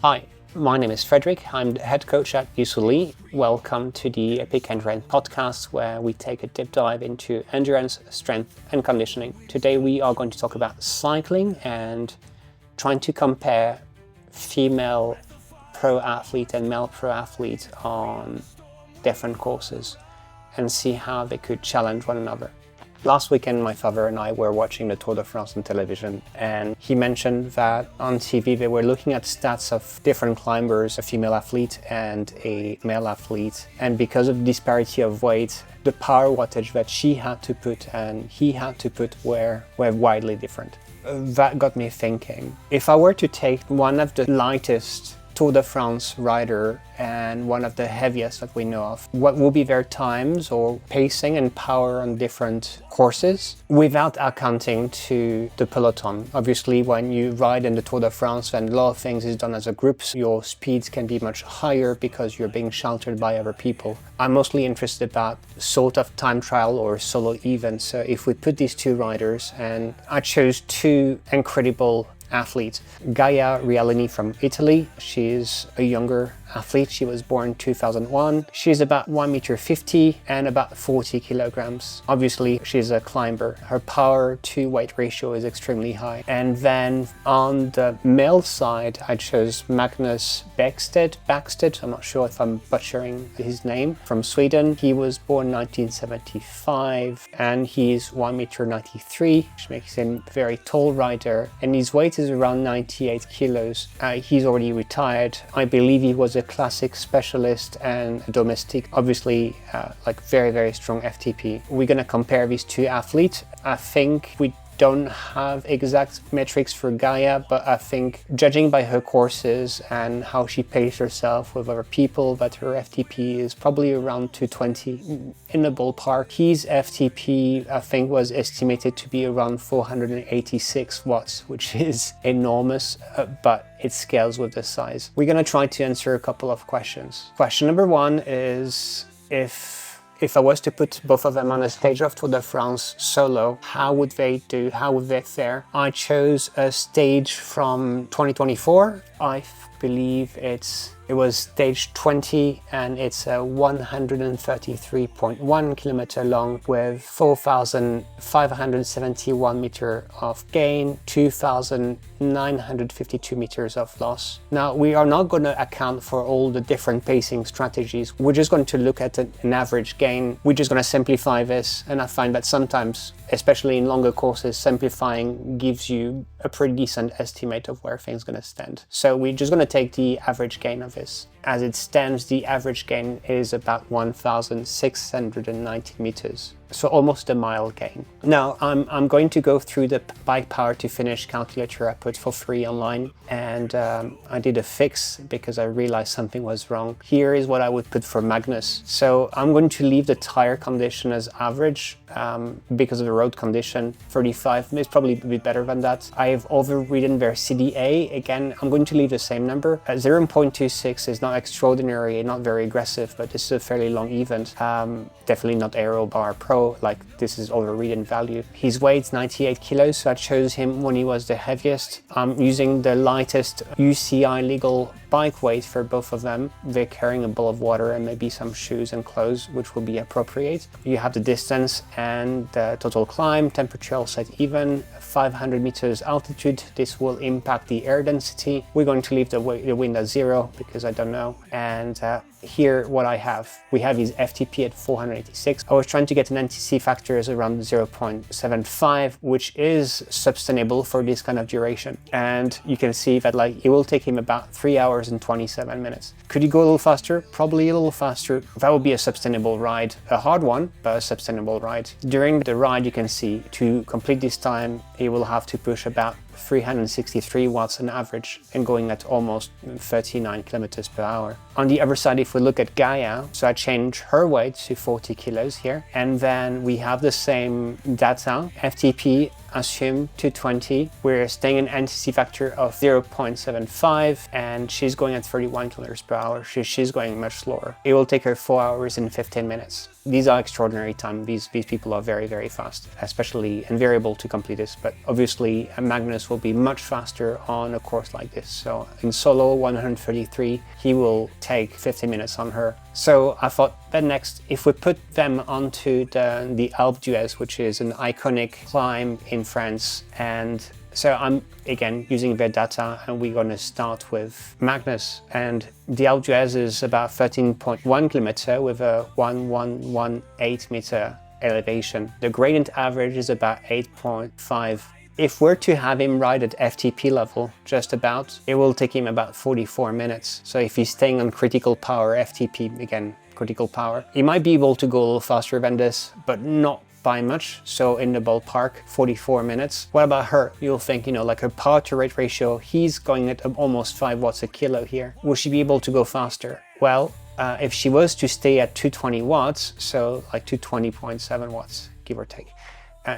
Hi, my name is Frederick. I'm the head coach at Yousuli. Welcome to the Epic Endurance podcast, where we take a deep dive into endurance, strength and conditioning. Today we are going to talk about cycling and trying to compare female pro athlete and male pro athlete on different courses and see how they could challenge one another. Last weekend, my father and I were watching the Tour de France on television, and he mentioned that on TV they were looking at stats of different climbers, a female athlete and a male athlete, and because of disparity of weight, the power wattage that she had to put and he had to put were widely different. That got me thinking, if I were to take one of the lightest Tour de France rider and one of the heaviest that we know of, what will be their times or pacing and power on different courses without accounting to the peloton? Obviously, when you ride in the Tour de France, then a lot of things is done as a group, so your speeds can be much higher because you're being sheltered by other people. I'm mostly interested about sort of time trial or solo events. So if we put these two riders, and I chose two incredible athletes. Gaia Rialini from Italy. She is a younger athlete. She was born in 2001. She's about 1.50 m and about 40 kilograms. Obviously, she's a climber. Her power to weight ratio is extremely high. And then on the male side, I chose Magnus Bäckstedt. I'm not sure if I'm butchering his name, from Sweden. He was born 1975 and he's 1.93 m, which makes him a very tall rider. And his weight is around 98 kilos. He's already retired. I believe he was a classic specialist and a domestic, obviously like very strong FTP. We're gonna compare these two athletes. I think we don't have exact metrics for Gaia, but I think judging by her courses and how she paced herself with other people, that her FTP is probably around 220 in the ballpark. His FTP, I think, was estimated to be around 486 watts, which is enormous, but it scales with the size. We're gonna try to answer a couple of questions. Question number one is, if I was to put both of them on a stage of Tour de France solo, how would they do? How would they fare? I chose a stage from 2024. I believe it was stage 20, and it's a 133.1 kilometer long with 4,571 meters of gain, 2,952 meters of loss. Now, we are not going to account for all the different pacing strategies. We're just going to look at an average gain. We're just going to simplify this, and I find that sometimes, especially in longer courses, simplifying gives you a pretty decent estimate of where things are going to stand. So we're just going to take the average gain of this. As it stands, the average gain is about 1,690 meters. So almost a mile gain. Now, I'm going to go through the bike power to finish calculator I put for free online, and I did a fix because I realized something was wrong. Here is what I would put for Magnus. So I'm going to leave the tire condition as average because of the road condition. 35 is probably a bit better than that. I have overridden their CDA. Again, I'm going to leave the same number. 0.26 is not extraordinary and not very aggressive, but this is a fairly long event. Definitely not Aero Bar Pro, like this is overridden value. His weight's 98 kilos, so I chose him when he was the heaviest. I'm using the lightest UCI legal bike weight for both of them. They're carrying a bowl of water and maybe some shoes and clothes, which will be appropriate. You have the distance and the total climb, temperature all set even, 500 meters altitude. This will impact the air density. We're going to leave the wind at 0 because I don't know. And here what I have. We have his FTP at 486. I was trying to get an NTC factors around 0.75, which is sustainable for this kind of duration. And you can see that like it will take him about 3 hours and 27 minutes. Could he go a little faster? Probably a little faster. That would be a sustainable ride. A hard one, but a sustainable ride. During the ride, you can see to complete this time, he will have to push about 363 watts on average and going at almost 39 kilometers per hour. On the other side, if we look at Gaia, so I changed her weight to 40 kilos here, and then we have the same data. FTP assume 220. We're staying an NTC factor of 0.75, and she's going at 31 kilometers per hour. She's going much slower. It will take her 4 hours and 15 minutes. These are extraordinary time. These people are very, very fast, especially and variable to complete this. But obviously, Magnus will be much faster on a course like this. So in solo 133, he will take 15 minutes on her. So I thought that next, if we put them onto the Alpe d'Huez, which is an iconic climb in France, and so I'm again using their data, and we're going to start with Magnus. And the Alpe d'Huez is about 13.1 kilometer with a 1118 meter elevation. The gradient average is about 8.5. If we're to have him ride at FTP level, just about, it will take him about 44 minutes. So if he's staying on critical power, FTP, again, critical power, he might be able to go a little faster than this, but not by much. So in the ballpark, 44 minutes. What about her? You'll think, like her power to weight ratio, he's going at almost 5 watts a kilo here. Will she be able to go faster? Well, if she was to stay at 220 watts, so like 220.7 watts, give or take,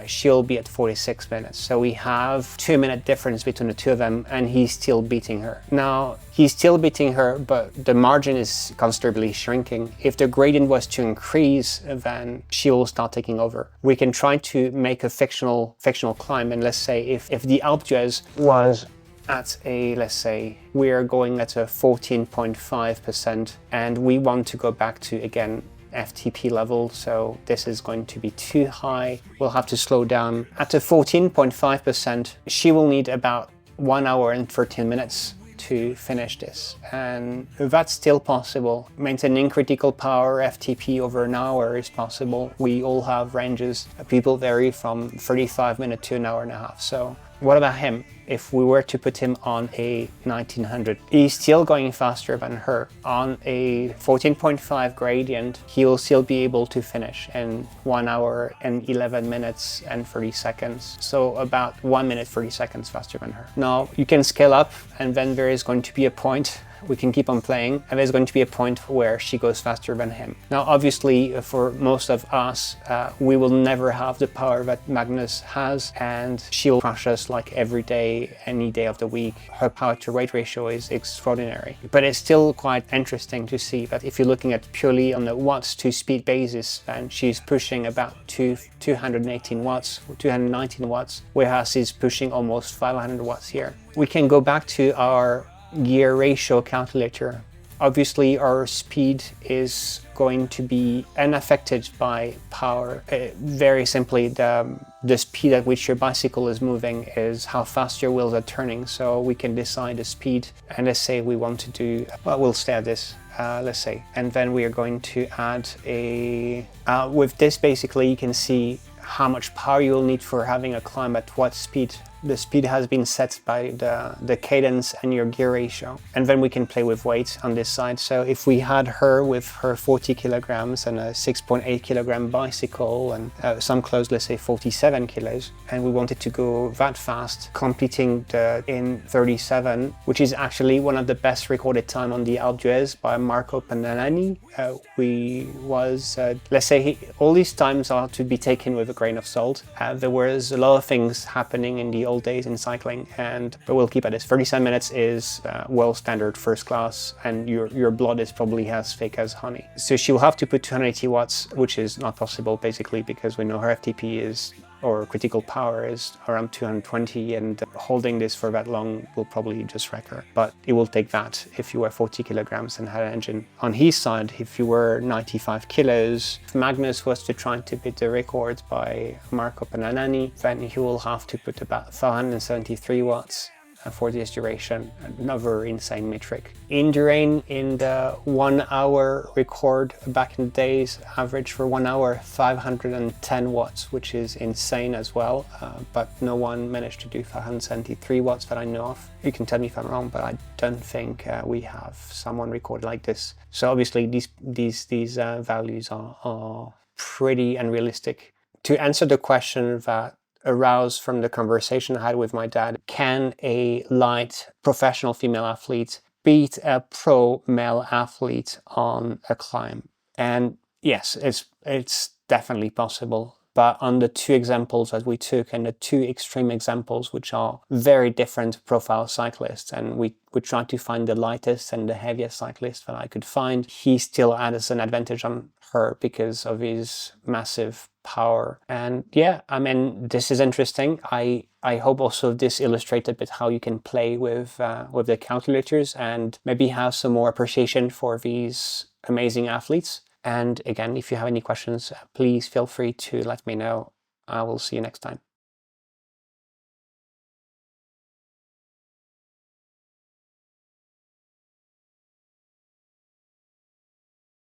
she'll be at 46 minutes. So we have 2-minute difference between the two of them, and he's still beating her. Now, he's still beating her, but the margin is considerably shrinking. If the gradient was to increase, then she will start taking over. We can try to make a fictional climb, and let's say if the Alpe d'Huez was at let's say we're going at a 14.5%, and we want to go back to, again, FTP level, so this is going to be too high. We'll have to slow down. At a 14.5%, she will need about 1 hour and 13 minutes to finish this, and that's still possible. Maintaining critical power FTP over an hour is possible. We all have ranges. People vary from 35 minutes to an hour and a half. So what about him? If we were to put him on a 1900, he's still going faster than her. On a 14.5 gradient, he will still be able to finish in 1 hour and 11 minutes and 30 seconds. So about 1 minute 30 seconds faster than her. Now you can scale up, and then there is going to be a point. We can keep on playing, and there's going to be a point where she goes faster than him. Now, obviously, for most of us, we will never have the power that Magnus has, and she'll crush us like every day, any day of the week. Her power to weight ratio is extraordinary. But it's still quite interesting to see that if you're looking at purely on the watts to speed basis, then she's pushing about 218 watts, or 219 watts, whereas he's pushing almost 500 watts here. We can go back to our gear ratio calculator. Obviously, our speed is going to be unaffected by power. Very simply, the speed at which your bicycle is moving is how fast your wheels are turning. So we can decide the speed, and let's say we want to do, well, we'll stay at this, let's say, and then we are going to add with this, basically, you can see how much power you'll need for having a climb at what speed. The speed has been set by the cadence and your gear ratio. And then we can play with weight on this side. So if we had her with her 40 kilograms and a 6.8 kilogram bicycle and some clothes, let's say 47 kilos, and we wanted to go that fast, completing in 37, which is actually one of the best recorded time on the Alpe d'Huez by Marco Pannani. Let's say all these times are to be taken with a grain of salt. There was a lot of things happening in the old days in cycling, but we'll keep at this. 37 minutes is well standard first class, and your blood is probably as thick as honey. So she will have to put 280 watts, which is not possible basically because we know her FTP is, or critical power is, around 220, and holding this for that long will probably just wreck her. But it will take that if you were 40 kilograms and had an engine. On his side, if you were 95 kilos, if Magnus was to try to beat the record by Marco Pannani, then he will have to put about 573 watts for this duration, another insane metric. In Durain, in the 1 hour record back in the days, average for 1 hour 510 watts, which is insane as well, but no one managed to do 573 watts that I know of. You can tell me if I'm wrong, but I don't think we have someone recorded like this. So obviously these values are pretty unrealistic. To answer the question that aroused from the conversation I had with my dad, can a light professional female athlete beat a pro male athlete on a climb? And yes, it's definitely possible. But on the two examples that we took, and the two extreme examples, which are very different profile cyclists, and we tried to find the lightest and the heaviest cyclist that I could find, he still has an advantage on her because of his massive power. And yeah, I mean, this is interesting. I hope also this illustrates a bit how you can play with the calculators and maybe have some more appreciation for these amazing athletes. And again, if you have any questions, please feel free to let me know. I will see you next time.